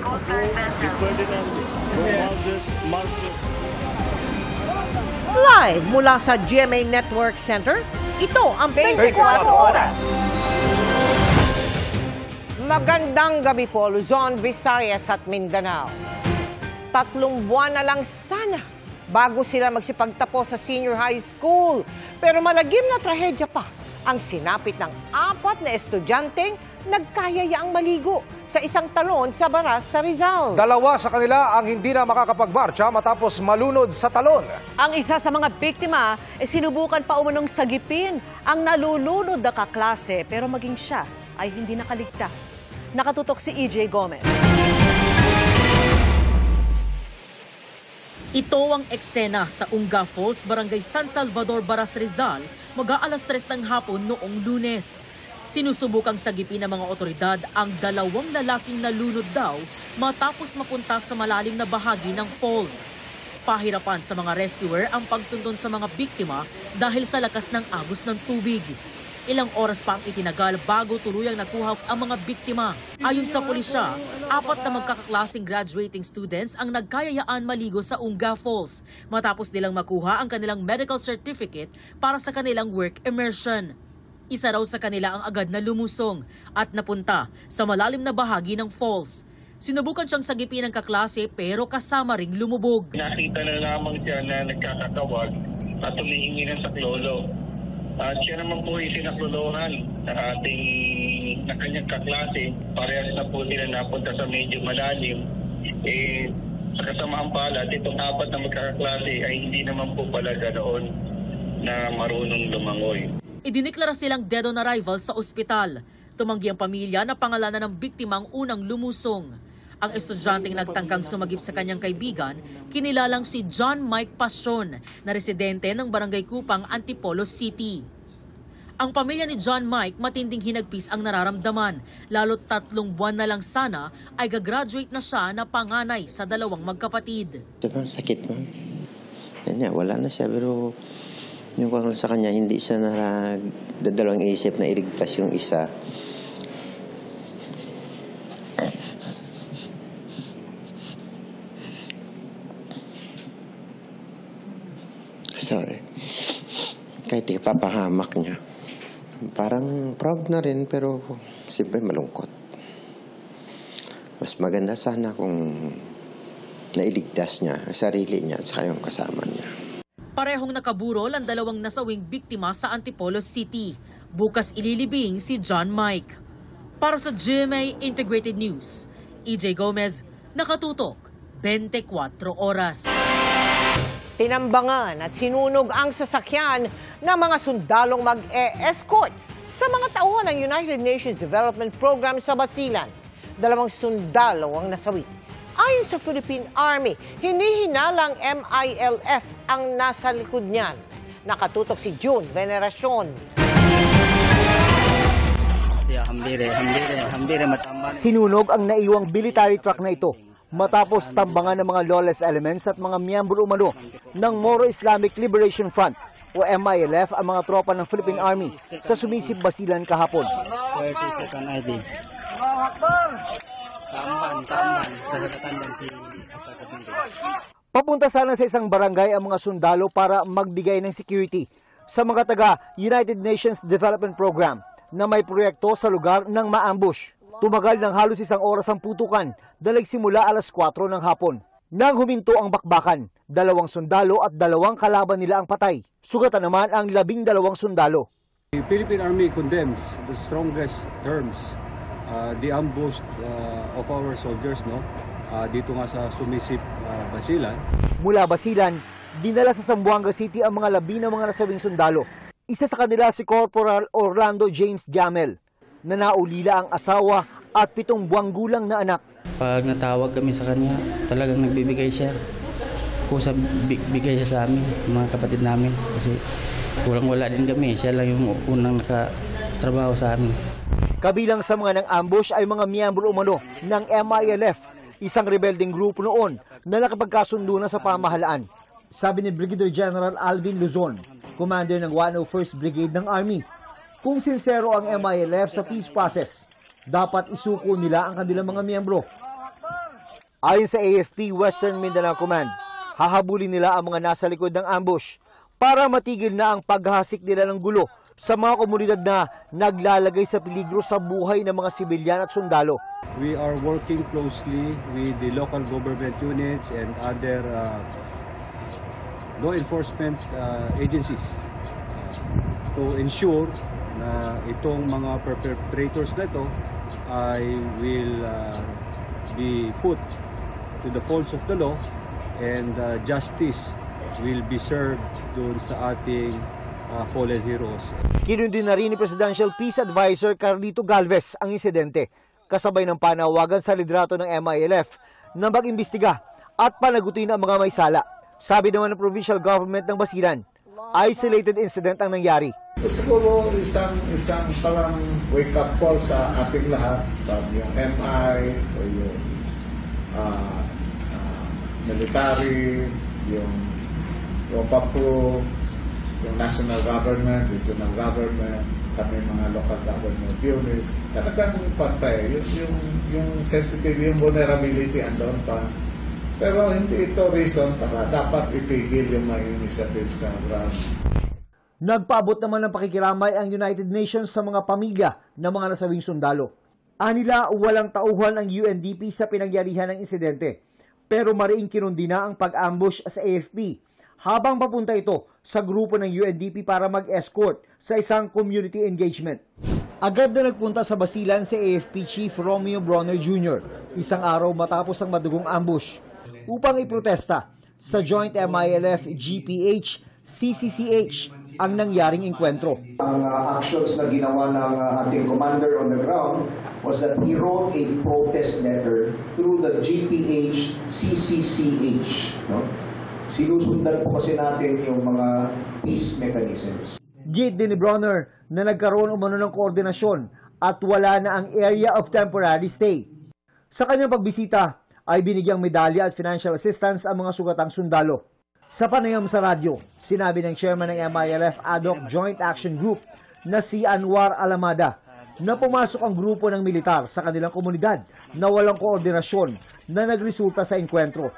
Si Ferdinand Romualdez Marcos. Live mula sa GMA Network Center, ito ang 24 Oras. Magandang gabi po, Luzon, Visayas at Mindanao. 3 buwan na lang sana bago sila magsipagtapos sa senior high school. Pero malagim na trahedya pa ang sinapit ng 4 na estudyanteng nagkayayaang maligo sa isang talon sa Baras sa Rizal. 2 sa kanila ang hindi na makakapagmarcha matapos malunod sa talon. Ang isa sa mga biktima sinubukan pa umunong sagipin ang nalulunod na kaklase pero maging siya ay hindi nakaligtas. Nakatutok si EJ Gomez. Ito ang eksena sa Unga Falls, Barangay San Salvador, Baras, Rizal, mag-aalas 3 ng hapon noong Lunes. Sinusubukang sagipin ng mga otoridad ang 2 lalaking nalunod daw matapos mapunta sa malalim na bahagi ng falls. Pahirapan sa mga rescuer ang pagtundon sa mga biktima dahil sa lakas ng agos ng tubig. Ilang oras pa ang itinagal bago tuluyang nakuha ang mga biktima. Ayon sa pulisya, 4 na magkakaklaseng graduating students ang nagkayayaan maligo sa Unga Falls matapos nilang makuha ang kanilang medical certificate para sa kanilang work immersion. Isa raw sa kanila ang agad na lumusong at napunta sa malalim na bahagi ng falls. Sinubukan siyang sagipin ng kaklase pero kasama ring lumubog. Nakita na lamang siya na nagkakatawag at humihingi ng saklolo. At siya naman po ay sinaklolohan na kanyang kaklase. Parehas na po sila napunta sa medyo malalim. Sa kasamaang palad, itong 4 na magkakaklase ay hindi naman po pala ganoon na marunong lumangoy. Idiniklara silang dead on arrival sa ospital. Tumanggi ang pamilya na pangalanan ng biktima ang unang lumusong. Ang estudyanteng nagtangkang sumagip sa kanyang kaibigan, kinilalang si John Mike Pasion, na residente ng Barangay Kupang, Antipolo City. Ang pamilya ni John Mike matinding hinagpis ang nararamdaman, lalo't 3 buwan na lang sana ay gagraduate na siya na panganay sa 2 magkapatid. Sakit mo. Wala na siya pero yung kung sa kanya hindi siya nagdadalawang isip na iligtas yung isa. Sorry. Kahit ipapahamak niya. Parang proud na rin pero siyempre malungkot. Mas maganda sana kung nailigtas niya ang sarili niya at saka yung kasama niya. Parehong nakaburol ang 2 nasawing biktima sa Antipolo City. Bukas ililibing si John Mike. Para sa GMA Integrated News, EJ Gomez, nakatutok 24 oras. Tinambangan at sinunog ang sasakyan ng mga sundalong mag-e-escort sa mga tauhan ng United Nations Development Program sa Basilan. 2 sundalo ang nasawi. Ayon sa Philippine Army, hinihinalang MILF ang nasa likod niyan. Nakatutok si June Veneracion. Sinunog ang naiwang military truck na ito matapos tambangan ng mga lawless elements at mga miyembro umano ng Moro Islamic Liberation Front o MILF ang mga tropa ng Philippine Army sa Sumisip, Basilan kahapon. Papunta sana sa isang barangay ang mga sundalo para magbigay ng security sa mga taga United Nations Development Program na may proyekto sa lugar ng ma-ambush. Tumagal ng halos 1 oras ang putukan dahil simula alas 4 ng hapon. Nang huminto ang bakbakan, 2 sundalo at 2 kalaban nila ang patay. Sugatan naman ang 12 sundalo. The Philippine Army condemns the strongest terms the ambush of our soldiers dito nga sa Sumisip, Basilan. Mula Basilan, dinala sa Zamboanga City ang mga 10 mga nasawing sundalo. Isa sa kanila si Corporal Orlando James Jamel, na naulila ang asawa at 7 buwang gulang na anak. Pag natawag kami sa kanya, talagang nagbibigay siya. Kusap bigay siya sa amin, mga kapatid namin. Kasi kulang-wala din kami. Siya lang yung unang nakatrabaho sa amin. Kabilang sa mga nang-ambush ay mga miyembro umano ng MILF, isang rebelding grupo noon na nakapagkasundo na sa pamahalaan. Sabi ni Brigadier General Alvin Luzon, commander ng 101st Brigade ng Army, kung sincero ang MILF sa peace process, dapat isuko nila ang kanilang mga miyembro. Ayon sa AFP Western Mindanao Command, hahabulin nila ang mga nasa likod ng ambush para matigil na ang paghasik nila ng gulo sa mga komunidad na naglalagay sa peligro sa buhay ng mga sibilyan at sundalo. We are working closely with the local government units and other law enforcement agencies to ensure na itong mga perpetrators na ito ay will be put to the folds of the law and justice will be served doon sa ating fallen heroes. Kinundi na rin ni Presidential Peace Advisor Carlito Galvez ang insidente, kasabay ng panawagan sa liderato ng MILF na mag-imbestiga at panagutin ang mga may sala. Sabi naman ng provincial government ng Basilan, isolated incident ang nangyari. Siguro isang parang wake-up call sa ating lahat, yung MI o yung military, yung PAPU, yung national government, regional government, kami mga local government units. Talagang patay, yung sensitive, yung vulnerability andon pa. Pero hindi ito reason para dapat itigil yung mga initiative sa ground. Nagpaabot naman ng pakikiramay ang United Nations sa mga pamilya ng mga nasawing sundalo. Anila walang tauhan ang UNDP sa pinangyarihan ng insidente, pero mariing kinundi na ang pag-ambush sa AFP habang papunta ito sa grupo ng UNDP para mag-escort sa isang community engagement. Agad na nagpunta sa Basilan si AFP Chief Romeo Bronner Jr. isang araw matapos ang madugong ambush upang iprotesta sa Joint MILF-GPH-CCCH ang nangyaring engkwentro. Ang actions na ginawa ng ating commander on the ground was that he wrote a protest letter through the GPH-CCCH. No? Sinusundan po kasi natin yung mga peace mechanisms. Gid din ni Bronner na nagkaroon umano ng koordinasyon at wala na ang area of temporary stay. Sa kanyang pagbisita ay binigyang medalya at financial assistance ang mga sugatang sundalo. Sa panayam sa radyo, sinabi ng chairman ng MILF Ad Hoc Joint Action Group na si Anwar Alamada na pumasok ang grupo ng militar sa kanilang komunidad na walang koordinasyon na nagresulta sa engkwentro.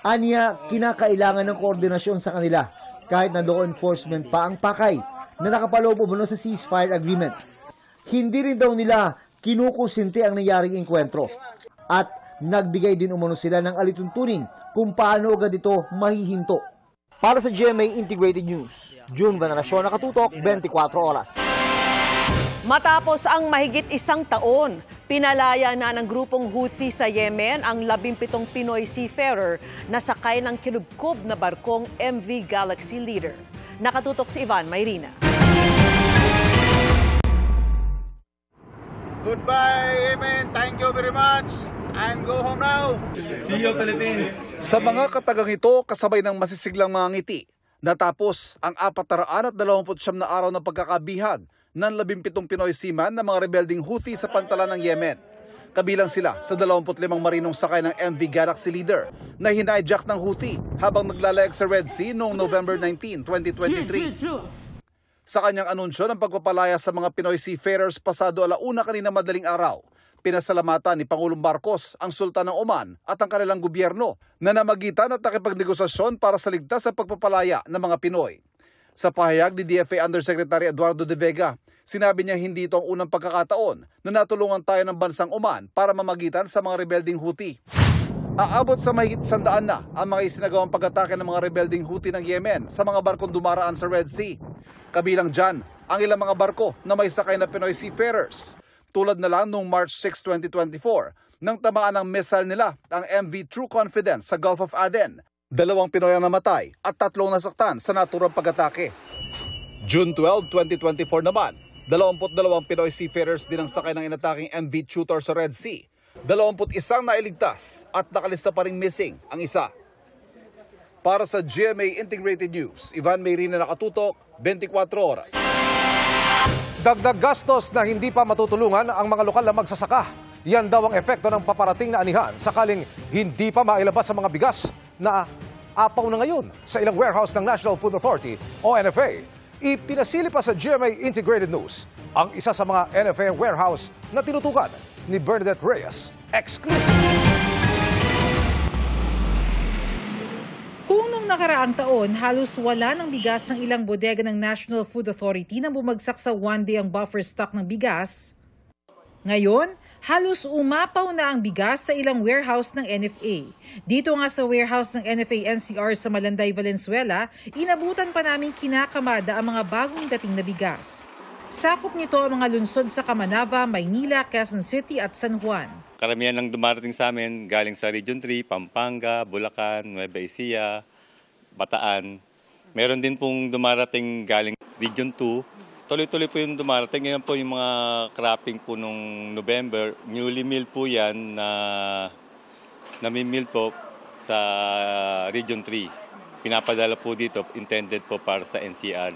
Aniya, kinakailangan ng koordinasyon sa kanila kahit na law enforcement pa ang pakay na nakapaloob umano sa ceasefire agreement. Hindi rin daw nila kinukonsinti ang nangyaring engkwentro at nagbigay din umano sila ng alituntunin kung paano agad ito mahihinto. Para sa GMA Integrated News, June Veneracion, nakatutok 24 oras. Matapos ang mahigit isang taon, pinalaya na ng grupong Houthi sa Yemen ang 17 Pinoy seafarer na sakay ng kinubkob na barkong MV Galaxy Leader. Nakatutok si Ivan Mayrina. Goodbye, Yemen. Thank you very much. And go home now. See you, Philippines. Sa mga katagang ito, kasabay ng masisiglang mga ngiti, natapos ang 429 na araw ng pagkakabihag ng 17 Pinoy seaman ng mga rebelding Houthi sa pantalan ng Yemen. Kabilang sila sa 25 marinong sakay ng MV Galaxy Leader na hinijack ng Houthi habang naglalayag sa Red Sea noong November 19, 2023. Sa kanyang anunsyo ng pagpapalaya sa mga Pinoy seafarers pasado alauna kanina madaling araw, pinasalamatan ni Pangulong Marcos ang Sultan ng Oman at ang kanilang gobyerno na namagitan at nakipagnegosasyon para sa ligtas sa pagpapalaya ng mga Pinoy. Sa pahayag ni DFA Undersecretary Eduardo De Vega, sinabi niya hindi ito ang unang pagkakataon na natulungan tayo ng bansang Oman para mamagitan sa mga rebelding Houthi. Aabot sa mahigit 100 na ang mga isinagawang pag-atake ng mga rebelding Houthi ng Yemen sa mga barkong dumaraan sa Red Sea. Kabilang dyan ang ilang mga barko na may sakay na Pinoy seafarers. Tulad na lang noong March 6, 2024, nang tamaan ng missile nila ang MV True Confidence sa Gulf of Aden. 2 Pinoy ang namatay at 3 nasaktan sa naturang pag-atake. June 12, 2024 naman, 22 Pinoy seafarers din ang sakay ng inataking MV Tutor sa Red Sea. 21 nailigtas at nakalista pa ring missing ang isa. Para sa GMA Integrated News, Ivan Mayrina, nakatutok 24 oras. Dagdag gastos na hindi pa matutulungan ang mga lokal na magsasaka. Yan daw ang epekto ng paparating na anihan sakaling hindi pa mailabas ang mga bigas na apaw na ngayon sa ilang warehouse ng National Food Authority o NFA. Ipinasilip pa sa GMA Integrated News ang isa sa mga NFA warehouse na tinutukan ni Bernadette Reyes. Exclusive! Noong nakaraang taon, halos wala ng bigas ng ilang bodega ng National Food Authority nang bumagsak sa one-day ang buffer stock ng bigas. Ngayon, halos umapaw na ang bigas sa ilang warehouse ng NFA. Dito nga sa warehouse ng NFA-NCR sa Malanday, Valenzuela, inabutan pa namin kinakamada ang mga bagong dating na bigas. Sakop nito ang mga lungsod sa Camanava, Maynila, Quezon City at San Juan. Karamihan ng dumarating sa amin galing sa Region 3, Pampanga, Bulacan, Nueva Ecija, Bataan. Meron din pong dumarating galing Region 2. Tuloy-tuloy po yung dumarating. Ngayon po yung mga cropping po nung November. Newly milled po yan na nami-mill po sa Region 3. Pinapadala po dito, intended po para sa NCR.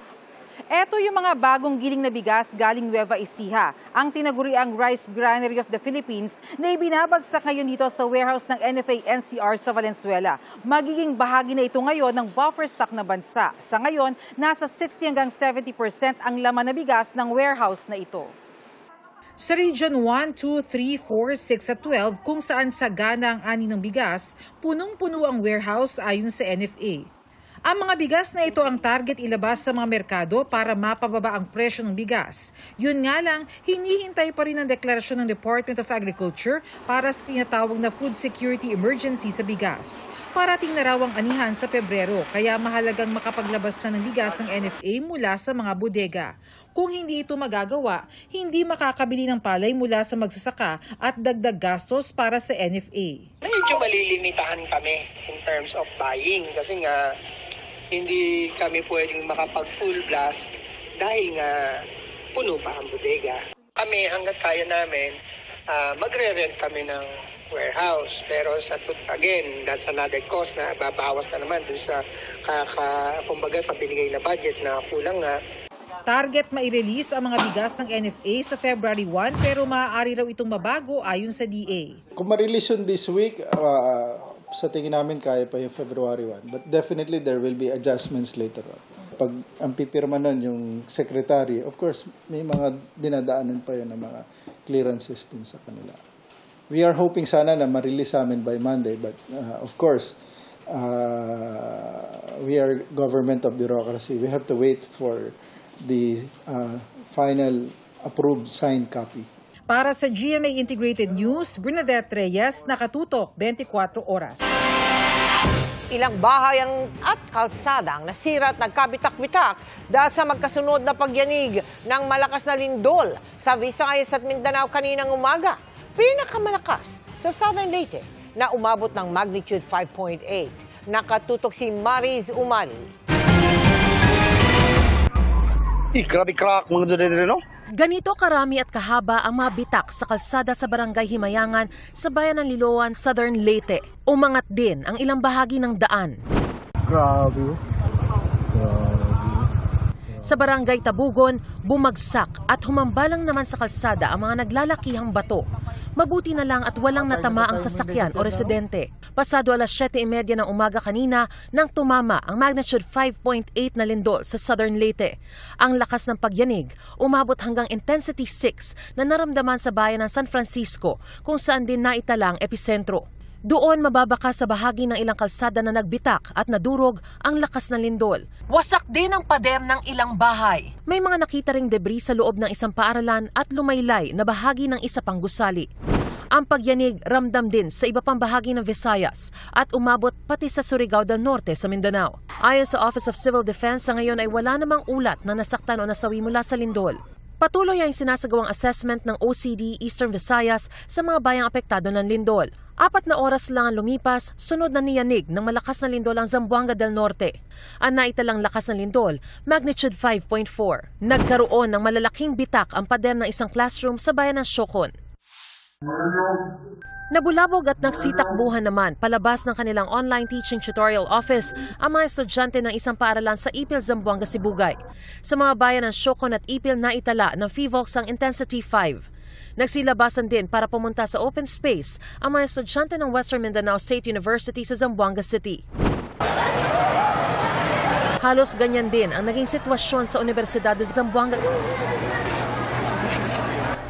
Ito yung mga bagong giling na bigas galing Nueva Ecija, ang tinaguriang Rice Granary of the Philippines na ibinabagsak ngayon dito sa warehouse ng NFA-NCR sa Valenzuela. Magiging bahagi na ito ngayon ng buffer stock na bansa. Sa ngayon, nasa 60 hanggang 70% ang laman na bigas ng warehouse na ito. Sa Region 1, 2, 3, 4, 6 at 12 kung saan sagana ang ani ng bigas, punong-puno ang warehouse ayon sa NFA. Ang mga bigas na ito ang target ilabas sa mga merkado para mapababa ang presyo ng bigas. Yun nga lang, hinihintay pa rin ang deklarasyon ng Department of Agriculture para sa tinatawag na food security emergency sa bigas. Parating na raw ang anihan sa Pebrero, kaya mahalagang makapaglabas na ng bigas ang NFA mula sa mga bodega. Kung hindi ito magagawa, hindi makakabili ng palay mula sa magsasaka at dagdag gastos para sa NFA. Medyo malilimitahan kami in terms of buying kasi nga hindi kami pwedeng makapag-full blast dahil nga puno pa ang bodega. Kami hanggat kaya namin, magre-rent kami ng warehouse. Pero again, that's another cost na babawas na naman dun sa kumbaga sa binigay na budget na kulang nga. Target mai-release ang mga bigas ng NFA sa February 1 pero maaari raw itong mabago ayon sa DA. Kung ma-release yun this week, sa tingin namin kaya pa yung February 1. But definitely there will be adjustments later on. Pag ang pipirma nun yung secretary, of course, may mga dinadaanan pa yun ng mga clearances din sa kanila. We are hoping sana na ma-release amin by Monday. But of course, we are government of bureaucracy. We have to wait for the final approved signed copy. Para sa GMA Integrated News, Bernadette Reyes, nakatutok 24 oras. Ilang bahay at kalsada ang nasira at nagkabitak-bitak dahil sa magkasunod na pagyanig ng malakas na lindol sa Visayas at Mindanao kaninang umaga. Pinakamalakas sa Southern Leyte na umabot ng magnitude 5.8. Nakatutok si Mariz Umali. Grabe crack mga doon no? Ganito karami at kahaba ang mga bitak sa kalsada sa Barangay Himayangan sa bayan ng Liloan, Southern Leyte. Umangat din ang ilang bahagi ng daan. Grabe. Sa Barangay Tabugon, bumagsak at humambalang naman sa kalsada ang mga naglalakihang bato. Mabuti na lang at walang natama ang sasakyan o residente. Pasado alas 7:30 ng umaga kanina nang tumama ang magnitude 5.8 na lindol sa Southern Leyte. Ang lakas ng pagyanig umabot hanggang intensity 6 na naramdaman sa bayan ng San Francisco kung saan din naitala ang epicentro. Doon mababaka sa bahagi ng ilang kalsada na nagbitak at nadurog ang lakas ng lindol. Wasak din ang pader ng ilang bahay. May mga nakita ring debris sa loob ng isang paaralan at lumaylay na bahagi ng isa pang gusali. Ang pagyanig ramdam din sa iba pang bahagi ng Visayas at umabot pati sa Surigao del Norte sa Mindanao. Ayon sa Office of Civil Defense, sa ngayon ay wala namang ulat na nasaktan o nasawi mula sa lindol. Patuloy ang sinasagawang assessment ng OCD Eastern Visayas sa mga bayang apektado ng lindol. 4 na oras lang ang lumipas, sunod na niyanig ng malakas na lindol ang Zamboanga del Norte. Ang naitalang lakas ng lindol, magnitude 5.4. Nagkaroon ng malalaking bitak ang pader ng isang classroom sa bayan ng Siocon. Nabulabog at nagsitakbuhan naman palabas ng kanilang online teaching tutorial office ang mga estudyante ng isang paaralan sa Ipil, Zamboanga, Sibugay. Sa mga bayan ng Siocon at Ipil naitala ng PHIVOLCS ang Intensity 5. Nagsilabasan din para pumunta sa open space ang mga estudyante ng Western Mindanao State University sa Zamboanga City. Halos ganyan din ang naging sitwasyon sa Universidad de Zamboanga.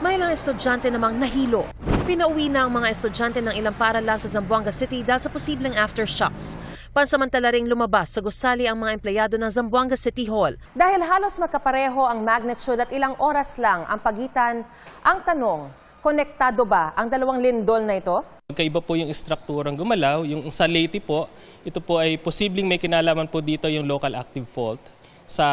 May ilang estudyante namang nahilo. Pinauwi na ang mga estudyante ng ilang paaralan sa Zamboanga City dahil sa posibleng aftershocks. Pansamantala ring lumabas sa gusali ang mga empleyado ng Zamboanga City Hall. Dahil halos magkapareho ang magnitude at ilang oras lang ang pagitan, ang tanong, konektado ba ang dalawang lindol na ito? Magkaiba po yung strukturang gumalaw. Yung sa Leyte po, ito po ay posibleng may kinalaman po dito yung local active fault. Sa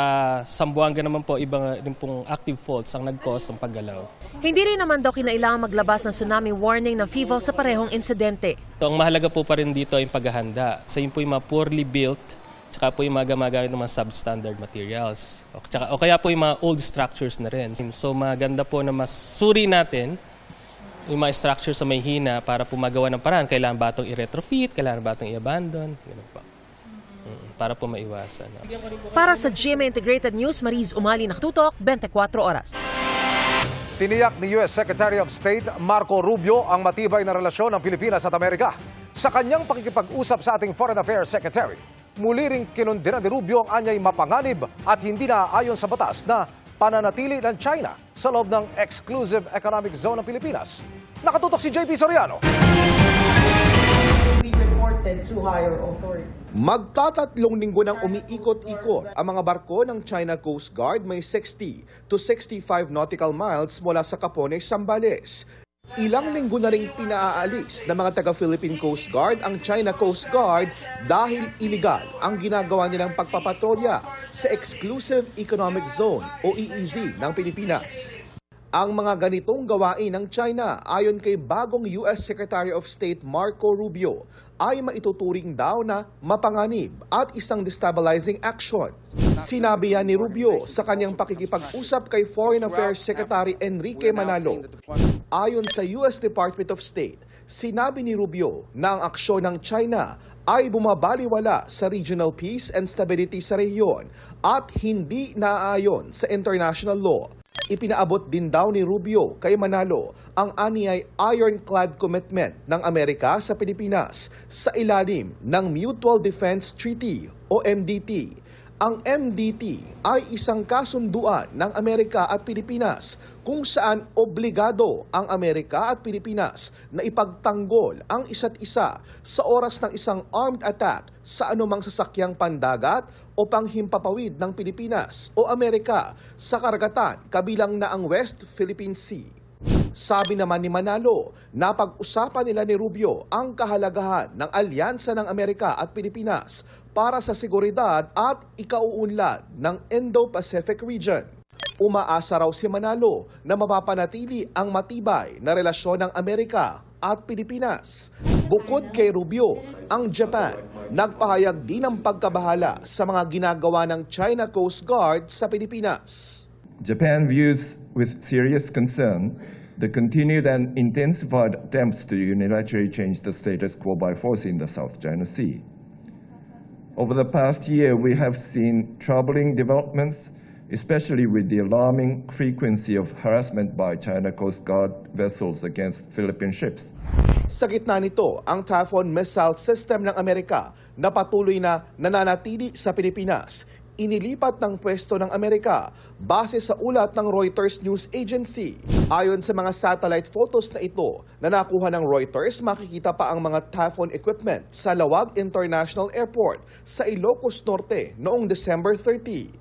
Zamboanga naman po, iba rin pong active faults ang nag-cause ng paggalaw. Hindi rin naman daw kinailangan maglabas ng tsunami warning ng FIVO sa parehong insidente. So, ang mahalaga po pa rin dito ay paghahanda. So yun po yung mga poorly built, tsaka po yung mga gumagamit ng mga substandard materials. O kaya po yung mga old structures na rin. So maganda po na masuri natin yung mga structures sa may hina para po magawa ng paraan. Kailangan ba itong i-retrofit? Kailangan ba itong i-abandon? Ganun po. Para po maiwasan. Para sa GMA Integrated News, Mariz Umali, nakatutok, 24 oras. Tiniyak ni U.S. Secretary of State Marco Rubio ang matibay na relasyon ng Pilipinas at Amerika. Sa kanyang pakikipag-usap sa ating Foreign Affairs Secretary, muli ring kinundina ni Rubio ang anyay mapanganib at hindi naaayon sa batas na pananatili ng China sa loob ng Exclusive Economic Zone ng Pilipinas. Nakatutok si JP Soriano. Magtatatlong linggo nang umiikot-ikot ang mga barko ng China Coast Guard may 60 to 65 nautical miles mula sa Capones, Zambales. Ilang linggo na ring pinaaalis ng mga taga-Philippine Coast Guard ang China Coast Guard dahil iligal ang ginagawa nilang pagpapatrolya sa Exclusive Economic Zone o EEZ ng Pilipinas. Ang mga ganitong gawain ng China ayon kay bagong U.S. Secretary of State Marco Rubio ay maituturing daw na mapanganib at isang destabilizing action. Sinabi yan ni Rubio sa kanyang pakikipag-usap kay Foreign Affairs Secretary Enrique Manalo. Ayon sa U.S. Department of State, sinabi ni Rubio na ang aksyon ng China ay bumabaliwala sa regional peace and stability sa rehiyon at hindi naaayon sa international law. Ipinaabot din daw ni Rubio kay Manalo ang aniyay ironclad commitment ng Amerika sa Pilipinas sa ilalim ng Mutual Defense Treaty o MDT. Ang MDT ay isang kasunduan ng Amerika at Pilipinas kung saan obligado ang Amerika at Pilipinas na ipagtanggol ang isa't isa sa oras ng isang armed attack sa anumang sasakyang pandagat o panghimpapawid ng Pilipinas o Amerika sa karagatan kabilang na ang West Philippine Sea. Sabi naman ni Manalo, napag-usapan nila ni Rubio ang kahalagahan ng alyansa ng Amerika at Pilipinas para sa seguridad at ikauunlad ng Indo-Pacific region. Umaasa raw si Manalo na mapapanatili ang matibay na relasyon ng Amerika at Pilipinas. Bukod kay Rubio, ang Japan nagpahayag din ng pagkabahala sa mga ginagawa ng China Coast Guard sa Pilipinas. Japan views with serious concern the continued and intensified attempts to unilaterally change the status quo by force in the South China Sea. Over the past year, we have seen troubling developments, especially with the alarming frequency of harassment by China Coast Guard vessels against Philippine ships. Sa gitna nito, ang Typhoon missile system ng Amerika na patuloy na nananatili sa Pilipinas, inilipat ng pwesto ng Amerika base sa ulat ng Reuters News Agency. Ayon sa mga satellite photos na ito na nakuha ng Reuters, makikita pa ang mga Typhoon equipment sa Lawag International Airport sa Ilocos Norte noong December 30.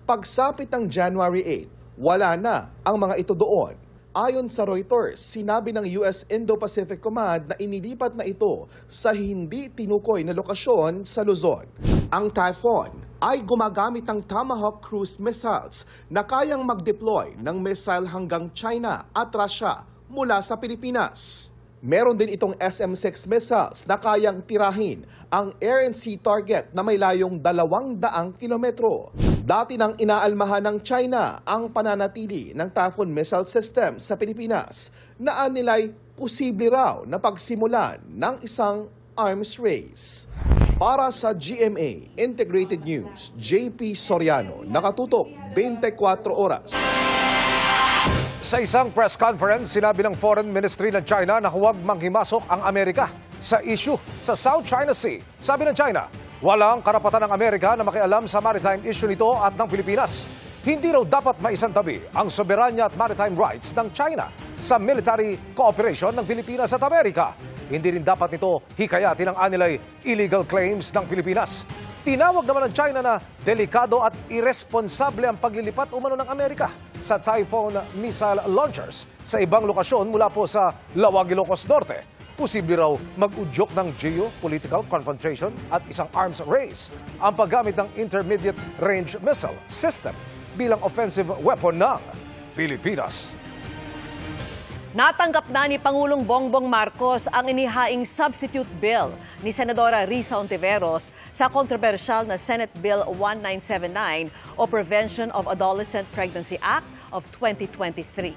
Pagsapit ng January 8, wala na ang mga ito doon. Ayon sa Reuters, sinabi ng US Indo-Pacific Command na inilipat na ito sa hindi tinukoy na lokasyon sa Luzon. Ang Typhoon ay gumagamit ng Tomahawk cruise missiles na kayang mag-deploy ng missile hanggang China at Russia mula sa Pilipinas. Meron din itong SM-6 missiles na kayang tirahin ang air and sea target na may layong 200 kilometro. Dati nang inaalmahan ng China ang pananatili ng Typhoon missile system sa Pilipinas na nila'y posible raw na pagsimulan ng isang arms race. Para sa GMA Integrated News, JP Soriano, nakatutok 24 oras. Sa isang press conference, sinabi ng Foreign Ministry ng China na huwag manghimasok ang Amerika sa issue sa South China Sea. Sabi ng China, walang karapatan ng Amerika na makialam sa maritime issue nito at ng Pilipinas. Hindi raw dapat maisantabi ang soberanya at maritime rights ng China. sa military cooperation ng Pilipinas at Amerika. Hindi rin dapat nito hikayatin ang anilay illegal claims ng Pilipinas. Tinawag naman ng China na delikado at irresponsable ang paglilipat umano ng Amerika sa Typhoon missile launchers sa ibang lokasyon mula po sa Lawag, Ilocos Norte. Posible raw mag-udyok ng geopolitical confrontation at isang arms race ang paggamit ng intermediate range missile system bilang offensive weapon ng Pilipinas. Natanggap na ni Pangulong Bongbong Marcos ang inihaing substitute bill ni Senadora Risa Ontiveros sa kontrobersyal na Senate Bill 1979 o Prevention of Adolescent Pregnancy Act of 2023.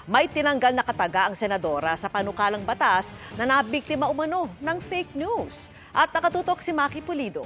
May tinanggal na kataga ang senadora sa panukalang batas na nabiktima umano ng fake news. At nakatutok si Maki Pulido.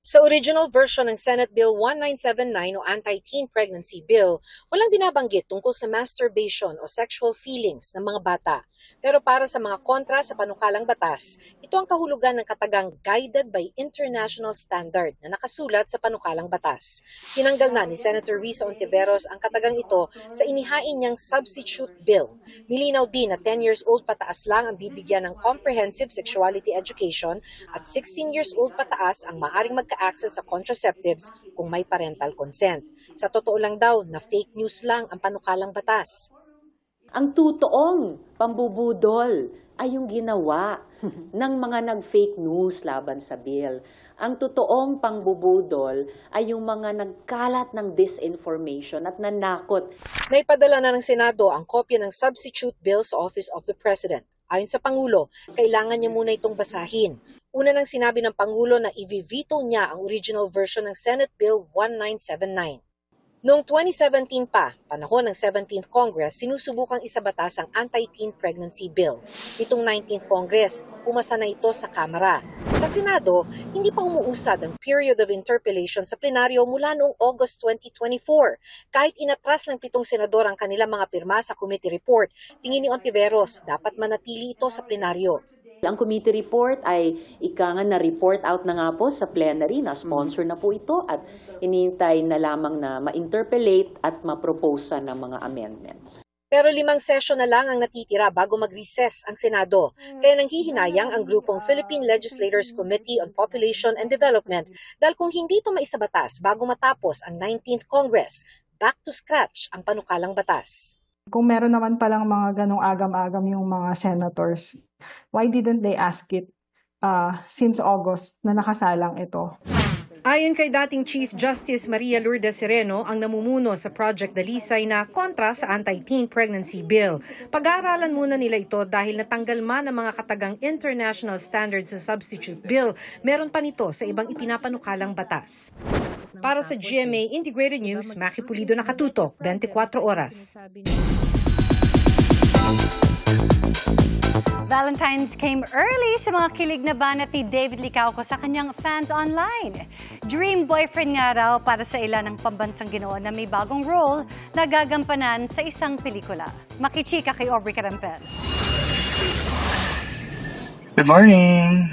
Sa original version ng Senate Bill 1979 o Anti-Teen Pregnancy Bill, walang binabanggit tungkol sa masturbation o sexual feelings ng mga bata. Pero para sa mga kontra sa panukalang batas, ito ang kahulugan ng katagang guided by international standard na nakasulat sa panukalang batas. Tinanggal na ni Senator Risa Ontiveros ang katagang ito sa inihain niyang substitute bill. Nilinaw din na 10 years old pataas lang ang bibigyan ng comprehensive sexuality education at 16 years old pataas ang maaaring magka-access sa contraceptives kung may parental consent. Sa totoo lang daw na fake news lang ang panukalang batas. Ang totoong pambubudol ay yung ginawa ng mga nag-fake news laban sa bill. Ang totoong pangbubudol ay yung mga nagkalat ng disinformation at nanakot. Naipadala na ng Senado ang kopya ng substitute bill sa Office of the President. Ayon sa Pangulo, kailangan niya muna itong basahin. Una nang sinabi ng Pangulo na i-veto niya ang original version ng Senate Bill 1979. Noong 2017 pa, panahon ng 17th Congress, sinusubukang isabatas ang Anti-Teen Pregnancy Bill. Itong 19th Congress, pumasa na ito sa Kamara. Sa Senado, hindi pa umuusad ang period of interpellation sa plenaryo mula noong August 2024. Kahit inatras ng 7 senador ang kanilang mga pirma sa committee report, tingin ni Ontiveros, dapat manatili ito sa plenaryo. Ang committee report ay ikangan na report out na nga po sa plenary, na sponsor na po ito at inintay na lamang na ma-interpellate at ma-propose ng mga amendments. Pero 5 session na lang ang natitira bago mag-recess ang Senado. Kaya nanghihinayang ang grupong Philippine Legislators Committee on Population and Development dahil kung hindi ito maisabatas bago matapos ang 19th Congress, back to scratch ang panukalang batas. Kung meron naman palang mga ganong agam-agam yung mga senators, why didn't they ask it since August na nakasalang ito? Ayon kay dating Chief Justice Maria Lourdes Sereno, ang namumuno sa Project Dalisay na kontra sa Anti-Teen Pregnancy Bill. Pag-aaralan muna nila ito dahil natanggal man ang mga katagang international standards sa substitute bill, meron pa nito sa ibang ipinapanukalang batas. Para sa GMA Integrated News, Maki Pulido, nakatutok, 24 oras. Valentine's came early sa mga kilig na banat ni David Licauco sa kanyang fans online. Dream boyfriend nga raw para sa ilan ng pambansang Ginoo na may bagong role na gagampanan sa isang pelikula. Makichika kay Aubrey Carampel. Good morning!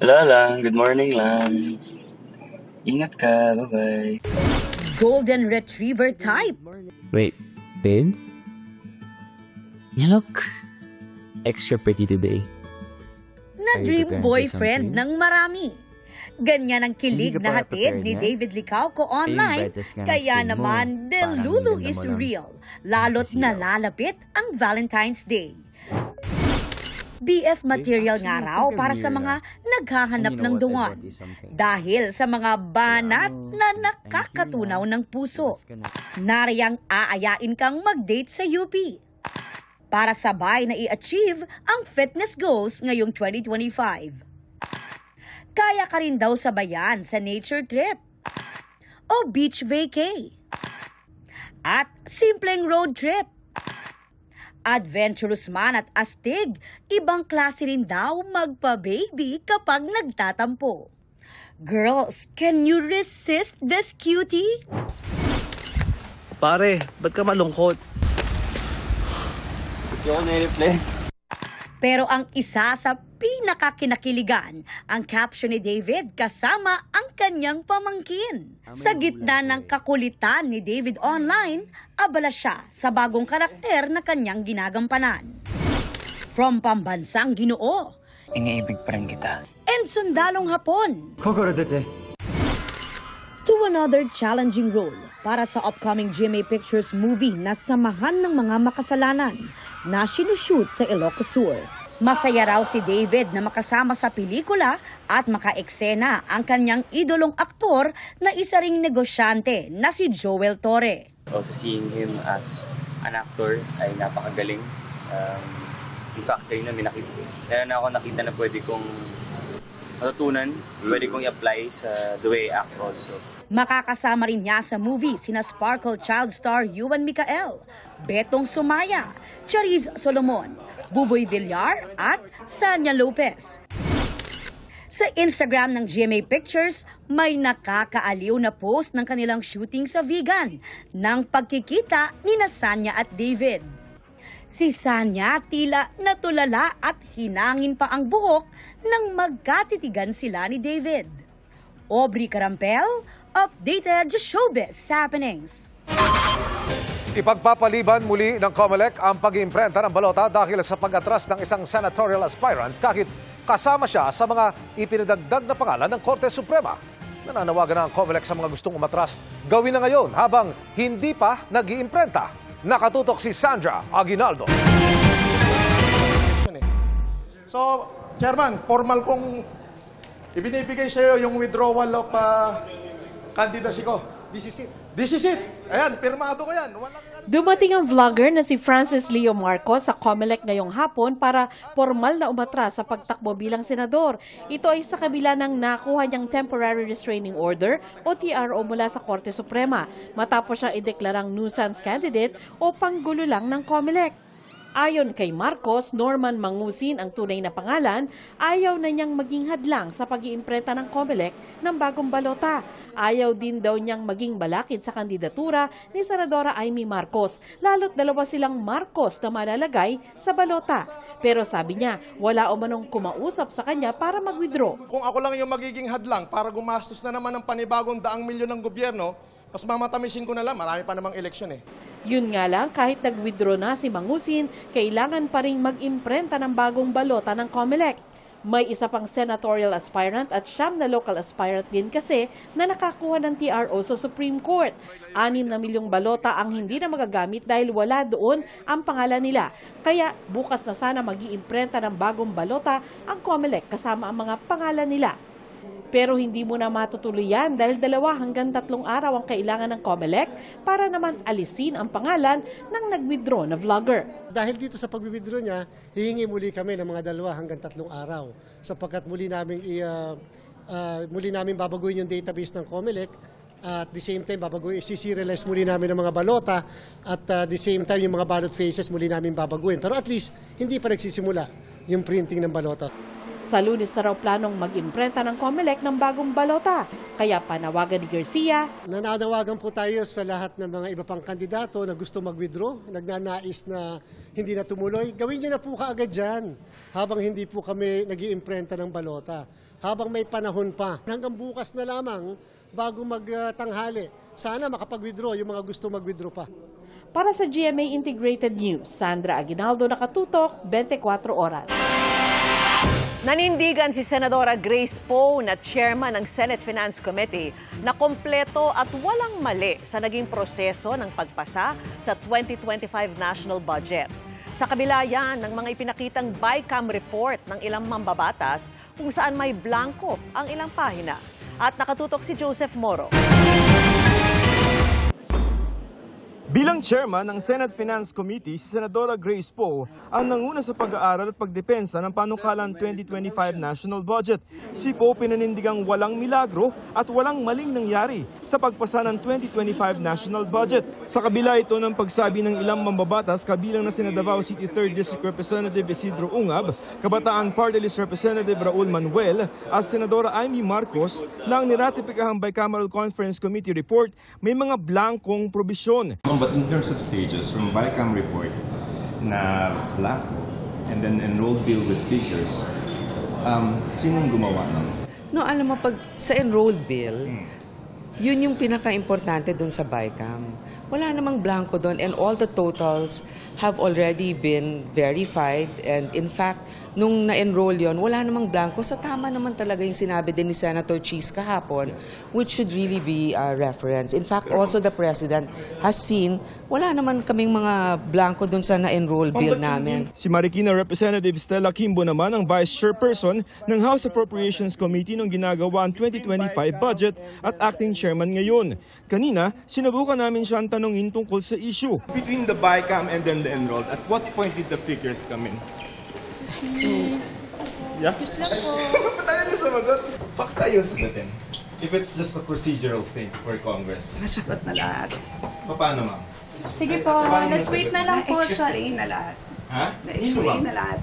Wala lang, good morning lang. Ingat ka, bye-bye. Golden Retriever type. Wait, babe? You look extra pretty today. Na-dream boyfriend ng marami. Ganyan ang kilig na hatid ni David Licauco online, kaya naman delulu is real, lalo't nalalapit ang Valentine's Day. BF material nga raw para sa mga naghahanap ng dungan dahil sa mga banat na nakakatunaw ng puso. Nariyang aayain kang mag-date sa UP para sabay na i-achieve ang fitness goals ngayong 2025. Kaya ka rin daw sabayan sa nature trip o beach vacay at simpleng road trip. Adventurous man at astig, ibang klase rin daw magpa-baby kapag nagtatampo. Girls, can you resist this cutie? Pare, ba't ka malungkot? Gusto ko na-reply. Pero ang isa sa pinakakinakiligan, ang caption ni David kasama ang kanyang pamangkin. Sa gitna ng kakulitan ni David online, abala siya sa bagong karakter na kanyang ginagampanan. From pambansang Ginoo, Iniibig pa rin kita. and sundalong Hapon, to another challenging role para sa upcoming GMA Pictures movie na Samahan ng Mga Makasalanan na sinushoot sa Ilocos Sur. Masaya raw si David na makasama sa pelikula at makaeksena ang kanyang idolong aktor na isa ring negosyante na si Joel Torre. Also seeing him as an actor ay napakagaling. In fact, kayo na meron na ako nakita na pwede kong matutunan, pwede kong i-apply sa the way I act also. Makakasama rin niya sa movie sina Sparkle child star Yuan Micael, Betong Sumaya, Chariz Solomon, Buboy Villar at Sanya Lopez. Sa Instagram ng GMA Pictures, may nakakaaliw na post ng kanilang shooting sa Vigan ng pagkikita ni Sanya at David. Si Sanya tila natulala at hinangin pa ang buhok nang magkatitigan sila ni David. Aubrey Carampel, updated sa Showbiz Happenings. Ipagpapaliban muli ng COMELEC ang pag-iimprenta ng balota dahil sa pag-atras ng isang senatorial aspirant kahit kasama siya sa mga ipinadagdag na pangalan ng Korte Suprema. Nananawagan na ang COMELEC sa mga gustong umatras gawin na ngayon habang hindi pa nag-iimprenta. Nakatutok si Sandra Aguinaldo. So, Chairman, formal kong ibinibigay sa iyo yung withdrawal of candidacy ko. This is it. This is it. Ayan, pirmado ko yan. Dumating ang vlogger na si Francis Leo Marcos sa COMELEC ngayong hapon para formal na umatras sa pagtakbo bilang senador. Ito ay sa kabila ng nakuha niyang Temporary Restraining Order o TRO mula sa Korte Suprema matapos siya ideklarang nuisance candidate o panggulo lang ng COMELEC. Ayon kay Marcos, Norman Mangusin ang tunay na pangalan, ayaw na niyang maging hadlang sa pag-iimprenta ng COMELEC ng bagong balota. Ayaw din daw niyang maging balakid sa kandidatura ni Senadora Amy Marcos, lalo't dalawa silang Marcos na malalagay sa balota. Pero sabi niya, wala o manong kumausap sa kanya para mag-withdraw. Kung ako lang yung magiging hadlang para gumastos na naman ng panibagong 100 milyon ng gobyerno, mas mamatamisin ko na lang, marami pa namang eleksyon eh. Yun nga lang, kahit nag-withdraw na si Mangusin, kailangan pa rin mag-imprenta ng bagong balota ng COMELEC. May isa pang senatorial aspirant at 9 na local aspirant din kasi na nakakuha ng TRO sa Supreme Court. 6 na milyong balota ang hindi na magagamit dahil wala doon ang pangalan nila. Kaya bukas na sana mag-iimprenta ng bagong balota ang COMELEC kasama ang mga pangalan nila. Pero hindi mo na matutuloy yan dahil 2 hanggang 3 araw ang kailangan ng COMELEC para naman alisin ang pangalan ng nag-withdraw na vlogger. Dahil dito sa pag-withdraw niya, hihingi muli kami ng mga 2 hanggang 3 araw sapagkat muli namin babaguhin yung database ng COMELEC at the same time isi-serialize muli namin ng mga balota at the same time yung mga ballot faces muli namin babaguhin. Pero at least hindi pa nagsisimula yung printing ng balota. Sa Lunes na raw planong mag-imprenta ng COMELEC ng bagong balota. Kaya panawagan ni Garcia. Nananawagan po tayo sa lahat ng mga iba pang kandidato na gusto mag-withdraw, nagnanais na hindi na tumuloy. Gawin niyo na po kaagad dyan habang hindi po kami nag-iimprenta ng balota. Habang may panahon pa. Hanggang bukas na lamang bago magtanghali. Sana makapag-withdraw yung mga gusto mag-withdraw pa. Para sa GMA Integrated News, Sandra Aguinaldo, nakatutok, 24 oras. Nanindigan si Senadora Grace Poe na chairman ng Senate Finance Committee na kompleto at walang mali sa naging proseso ng pagpasa sa 2025 national budget. Sa kabila yan ng mga ipinakitang BICAM report ng ilang mambabatas kung saan may blanco ang ilang pahina. At nakatutok si Joseph Moro. Bilang chairman ng Senate Finance Committee, si Senadora Grace Poe ang nanguna sa pag-aaral at pagdepensa ng panukalan 2025 national budget. Si Poe pinanindigang walang milagro at walang maling nangyari sa pagpasa ng 2025 national budget. Sa kabila ito ng pagsabi ng ilang mambabatas kabilang na sina Davao City 3rd District Representative Isidro Ungab, Kabataan Party List Representative Raul Manuel at Senadora Amy Marcos na ang niratipikahang Bicameral Conference Committee report may mga blankong probisyon. But in terms of stages, from BICAM report na blanco, and then enrolled bill with figures, sinong gumawa nun? No, alam mo, pag sa enrolled bill, yun yung pinaka-importante doon sa BICAM. Wala namang blanco doon, and all the totals have already been verified, and in fact, nung na-enroll yon, wala namang blanco. Sa tama naman talaga yung sinabi din ni Senator Cheese kahapon, which should really be a reference. In fact, also the President has seen, wala naman kaming mga blanco doon sa na-enroll bill namin. Si Marikina Representative Stella Kimbo naman ang Vice Chairperson ng House Appropriations Committee nung ginagawa ang 2025 budget at acting chairman ngayon. Kanina, sinubukan namin siya ang tanongin tungkol sa issue. Between the BICAM and then the enrolled, at what point did the figures come in? Yeah? Patayin niyo sumagot. Bakit tayo sagutin? If it's just a procedural thing for Congress. Nasagot na lahat. Paano, ma'am? Sige po, let's wait na lang po sa... Na-explain na lahat. Ha? Na-explain na lahat.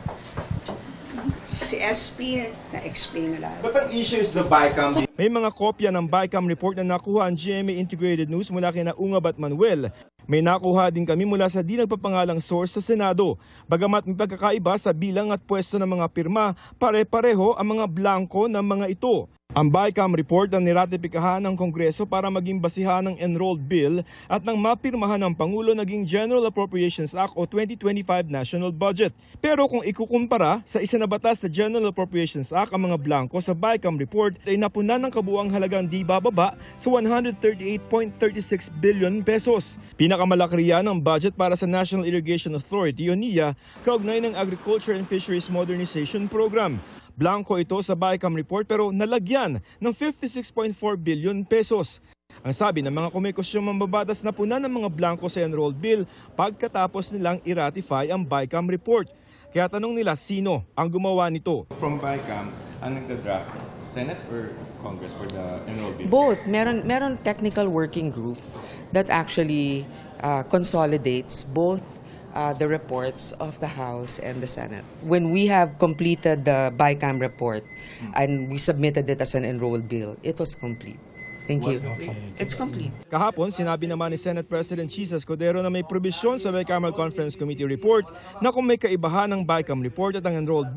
Si SP, na-explain na lahat. But ang issue is the BICAM. May mga kopya ng BICAM report na nakuha ang GMA Integrated News mula kina Ungab at Manuel. May nakuha din kami mula sa di nagpapangalang source sa Senado. Bagamat may pagkakaiba sa bilang at pwesto ng mga pirma, pare-pareho ang mga blanko ng mga ito. Ang BICAM report ang niratipikahan ng Kongreso para maging basihan ng enrolled bill at ng mapirmahan ng Pangulo naging General Appropriations Act o 2025 National Budget. Pero kung ikukumpara sa isa na batas na General Appropriations Act, ang mga blanko sa BICAM report ay napunan ng kabuang halagang di bababa sa 138.36 billion pesos. Pinakamalaki riyan ang budget para sa National Irrigation Authority o NIA kaugnay ng Agriculture and Fisheries Modernization Program. Blanco ito sa BICAM report pero nalagyan ng 56.4 billion pesos. Ang sabi ng mga komikosyong mambabatas na puna ng mga blanco sa enrolled bill pagkatapos nilang i-ratify ang BICAM report. Kaya tanong nila sino ang gumawa nito. From BICAM, ang nagda-draft, Senate or Congress for the enrolled bill? Both. Meron technical working group that actually consolidates both the reports of the House and the Senate. When we have completed the BICAM report and we submitted it as an enrolled bill, it was complete. Thank you. It's complete. Kahapon, sinabi naman ni Senate President Chis Escudero na may probisyon sa Bicameral Conference Committee report na kung may kaibahan ng BICAM report at ang enrolled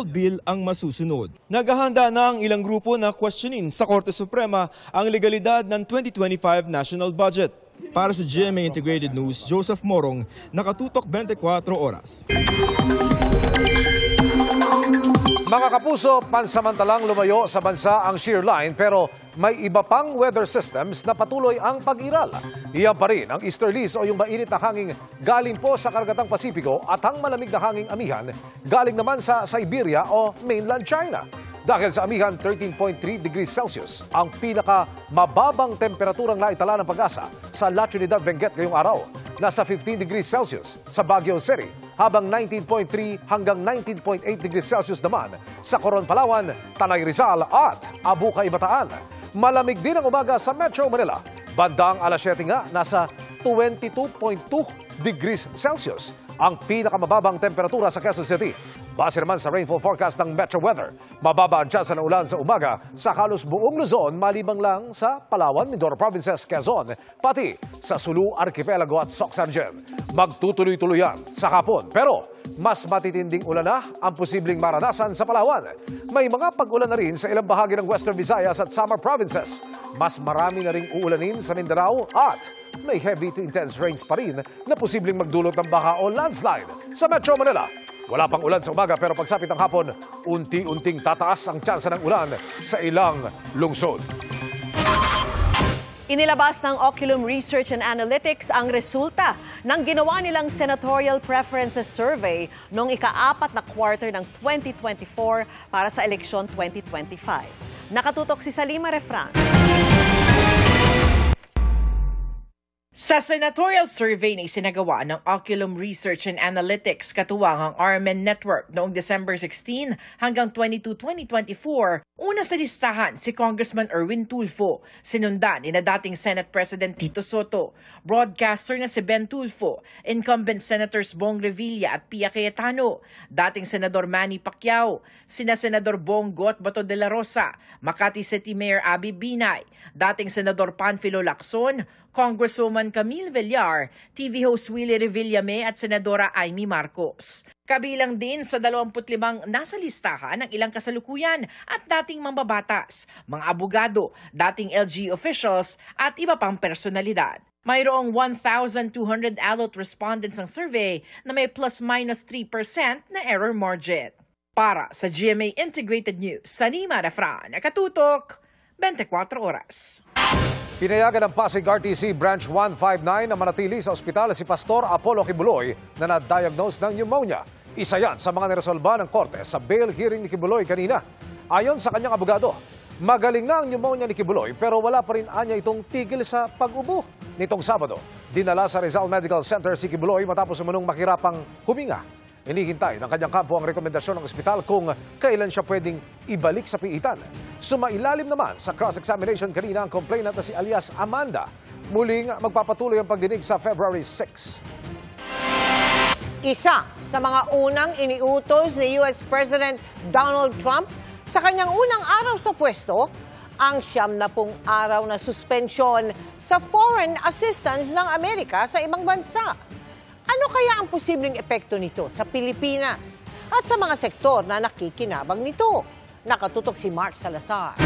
bill ang masusunod. Naghahanda na ang ilang grupo na questionin sa Korte Suprema ang legalidad ng 2025 national budget. Para sa GMA Integrated News, Joseph Morong, nakatutok 24 oras. Mga kapuso, pansamantalang lumayo sa bansa ang shear line pero may iba pang weather systems na patuloy ang pag-iral. Iyan pa rin ang easterlies o yung mainit na hanging galing po sa Karagatang Pasipiko at ang malamig na hanging amihan galing naman sa Siberia o mainland China. Dahil sa amihan, 13.3 degrees Celsius ang pinakamababang temperaturang naitala ng Pag-asa sa La Trinidad, Benguet ngayong araw. Nasa 15 degrees Celsius sa Baguio City, habang 19.3 hanggang 19.8 degrees Celsius naman sa Coron, Palawan, Tanay Rizal at Abucay, Bataan. Malamig din ang umaga sa Metro Manila. Bandang alas 7 nga, nasa 22.2 degrees Celsius ang pinakamababang temperatura sa Quezon City. Base naman sa rainfall forecast ng Metro Weather, mababa ang tsansa ng ulan sa umaga sa halos buong Luzon, malibang lang sa Palawan, Mindoro Provinces, Quezon, pati sa Sulu, Archipelago at Socsangen. Magtutuloy-tuloy yan sa hapon, pero mas matitinding ulan na ang posibleng maranasan sa Palawan. May mga pag-ulan na rin sa ilang bahagi ng Western Visayas at Samar Provinces. Mas marami na ring uulanin sa Mindanao at may heavy to intense rains pa rin na posibleng magdulot ng baha o landslide sa Metro Manila. Wala pang ulan sa umaga pero pagsapit ng hapon, unti-unting tataas ang tsansa ng ulan sa ilang lungsod. Inilabas ng Oculum Research and Analytics ang resulta ng ginawa nilang Senatorial Preferences Survey noong ika-4 na quarter ng 2024 para sa eleksyon 2025. Nakatutok si Salima Refran. Sa senatorial survey na isinagawa ng Oculum Research and Analytics katuwang ang RMN Network noong December 16 hanggang 22, 2024, una sa listahan si Congressman Erwin Tulfo, sinundan ni na dating Senate President Tito Soto, broadcaster na si Ben Tulfo, incumbent Senators Bong Revilla at Pia Cayetano, dating Senador Manny Pacquiao, sina Senador Bong Got Bato de la Rosa, Makati City Mayor Abby Binay, dating Senador Panfilo Lacson, Congresswoman Camille Villar, TV host Willie Revillame at Senadora Amy Marcos. Kabilang din sa 25 nasa listahan ng ilang kasalukuyan at dating mambabatas, mga abogado, dating LG officials at iba pang personalidad. Mayroong 1,200 adult respondents ang survey na may plus-minus 3% na error margin. Para sa GMA Integrated News, Sanima Refran, Katutok, 24 Oras. Pinayagan ng Pasig RTC Branch 159 na manatili sa ospital si Pastor Apollo Kibuloy na na-diagnose ng pneumonia. Isa yan sa mga niresolba ng korte sa bail hearing ni Kibuloy kanina. Ayon sa kanyang abogado, magaling na ang pneumonia ni Kibuloy pero wala pa rin anya itong tigil sa pag-ubo. Nitong Sabado, dinala sa Rizal Medical Center si Kibuloy matapos umunong mahirapang huminga. Inihintay ng kanyang kampo ang rekomendasyon ng ospital kung kailan siya pwedeng ibalik sa piitan. Sumailalim naman sa cross-examination kanina ang complainant na si alias Amanda. Muling magpapatuloy ang pagdinig sa February 6. Isa sa mga unang iniutos ni US President Donald Trump sa kanyang unang araw sa pwesto, ang 70 araw na suspensyon sa foreign assistance ng Amerika sa ibang bansa. Ano kaya ang posibleng epekto nito sa Pilipinas at sa mga sektor na nakikinabang nito? Nakatutok si Mark Salazar.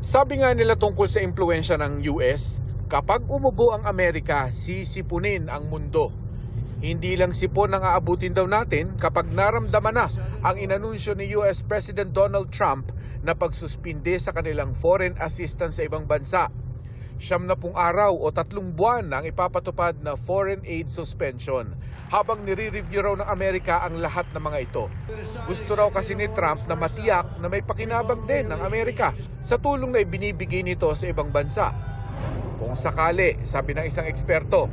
Sabi nga nila tungkol sa impluwensya ng US, kapag umubo ang Amerika, sisipunin ang mundo. Hindi lang sipon ang aabutin daw natin kapag naramdaman na ang inanunsyo ni US President Donald Trump na pagsuspinde sa kanilang foreign assistance sa ibang bansa. 70 araw o 3 buwan na ang ipapatupad na foreign aid suspension habang nire-review raw ng Amerika ang lahat ng mga ito. Gusto raw kasi ni Trump na matiyak na may pakinabang din ng Amerika sa tulong na ibinibigay nito sa ibang bansa. Kung sakali, sabi ng isang eksperto,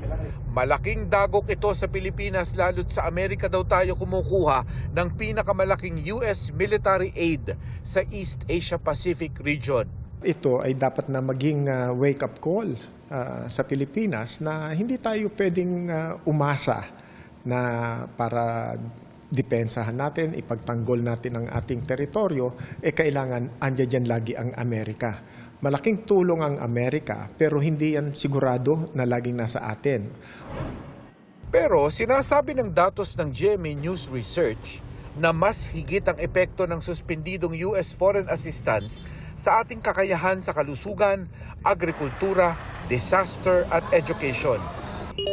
malaking dagok ito sa Pilipinas lalo't sa Amerika daw tayo kumukuha ng pinakamalaking US military aid sa East Asia Pacific region. Ito ay dapat na maging wake-up call sa Pilipinas na hindi tayo pwedeng umasa na para depensahan natin, ipagtanggol natin ang ating teritoryo, kailangan andyan dyan lagi ang Amerika. Malaking tulong ang Amerika pero hindi yan sigurado na laging nasa atin. Pero sinasabi ng datos ng GMA News Research na mas higit ang epekto ng suspendidong US foreign assistance sa ating kakayahan sa kalusugan, agrikultura, disaster at education.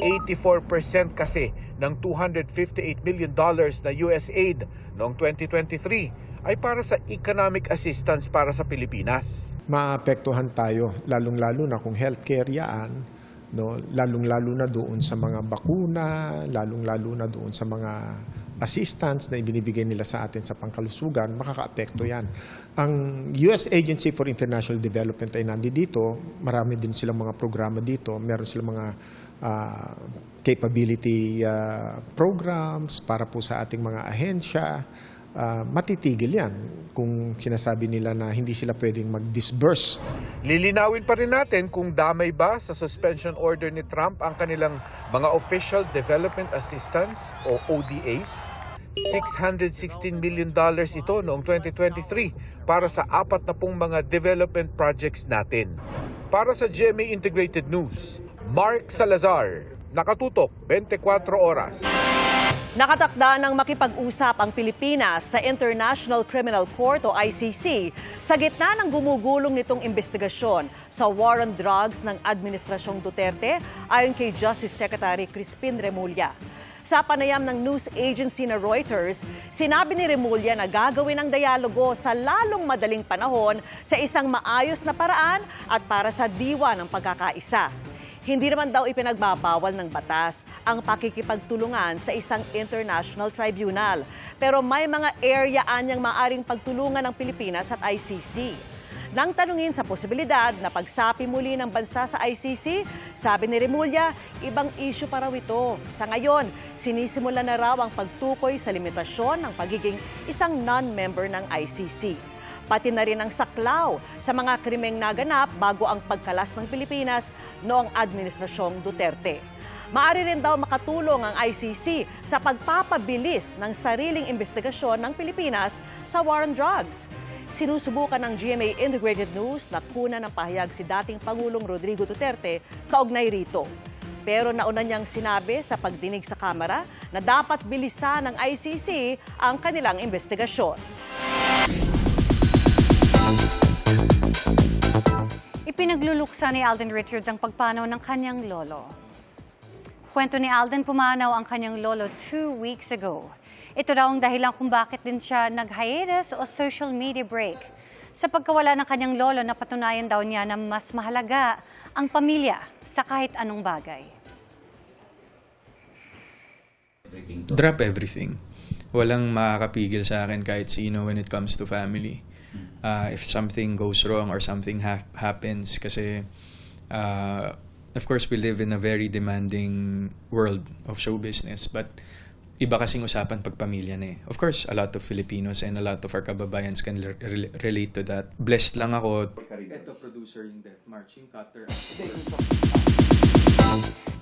84% kasi ng $258 million na US aid noong 2023 ay para sa economic assistance para sa Pilipinas. Maapektuhan tayo, lalong-lalo na kung healthcare yan, no? Lalong-lalo na doon sa mga bakuna, lalong-lalo na doon sa mga assistance na ibinibigay nila sa atin sa pangkalusugan, makakaapekto yan. Ang US Agency for International Development ay nandito, marami din silang mga programa dito, meron silang mga capability programs para po sa ating mga ahensya. Matitigil yan kung sinasabi nila na hindi sila pwedeng mag-disburse. Lilinawin pa rin natin kung damay ba sa suspension order ni Trump ang kanilang mga Official Development Assistance o ODAs. $616 million ito noong 2023 para sa 40 mga development projects natin. Para sa GMA Integrated News, Mark Salazar, Nakatutok, 24 Oras. Nakatakda ng makipag-usap ang Pilipinas sa International Criminal Court o ICC sa gitna ng gumugulong nitong investigasyon sa war on drugs ng Administrasyong Duterte ayon kay Justice Secretary Crispin Remulla. Sa panayam ng news agency na Reuters, sinabi ni Remulla na gagawin ang dialogo sa lalong madaling panahon sa isang maayos na paraan at para sa diwa ng pagkakaisa. Hindi naman daw ipinagbabawal ng batas ang pakikipagtulungan sa isang international tribunal. Pero may mga area anyang maaring pagtulungan ng Pilipinas at ICC. Nang tanungin sa posibilidad na pagsapi muli ng bansa sa ICC, sabi ni Remulla, ibang issue pa raw ito. Sa ngayon, sinisimula na raw ang pagtukoy sa limitasyon ng pagiging isang non-member ng ICC. Pati na rin ang saklaw sa mga krimeng naganap bago ang pagkalas ng Pilipinas noong Administrasyong Duterte. Maaari rin daw makatulong ang ICC sa pagpapabilis ng sariling investigasyon ng Pilipinas sa war on drugs. Sinusubukan ng GMA Integrated News na kunan ng pahayag si dating Pangulong Rodrigo Duterte kaugnay rito. Pero nauna niyang sinabi sa pagdinig sa kamera na dapat bilisan ng ICC ang kanilang investigasyon. Ipinagluluksa ni Alden Richards ang pagpanaw ng kanyang lolo. Kwento ni Alden, pumanaw ang kanyang lolo 2 weeks ago. Ito raw ang dahilan kung bakit din siya nag-hiatus o social media break. Sa pagkawala ng kanyang lolo, napatunayan daw niya na mas mahalaga ang pamilya sa kahit anong bagay. Drop everything. Walang makakapigil sa akin kahit sino when it comes to family. If something goes wrong or something happens, kasi of course we live in a very demanding world of show business, but iba kasing usapan pag pamilya na eh. Of course, a lot of Filipinos and a lot of our kababayans can relate to that. Blessed lang ako. Ito, producer yung Death March, yung cutter.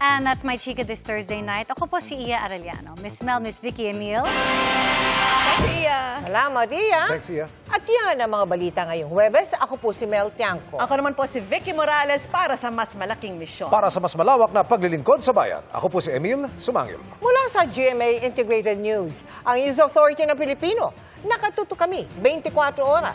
And that's my chika this Thursday night. Ako po si Iya Arellano. Miss Mel, Miss Vicky Emil. Thanks, Iya. Salamat, Iya. Thanks, Iya. At yan ang mga balita ngayong Huwebes. Ako po si Mel Tiangco. Ako naman po si Vicky Morales para sa mas malaking misyon. Para sa mas malawak na paglilingkod sa bayan, ako po si Emil Sumangil. Mula sa GMA Integrated News, ang News Authority ng Pilipino. Nakatuto kami 24 oras.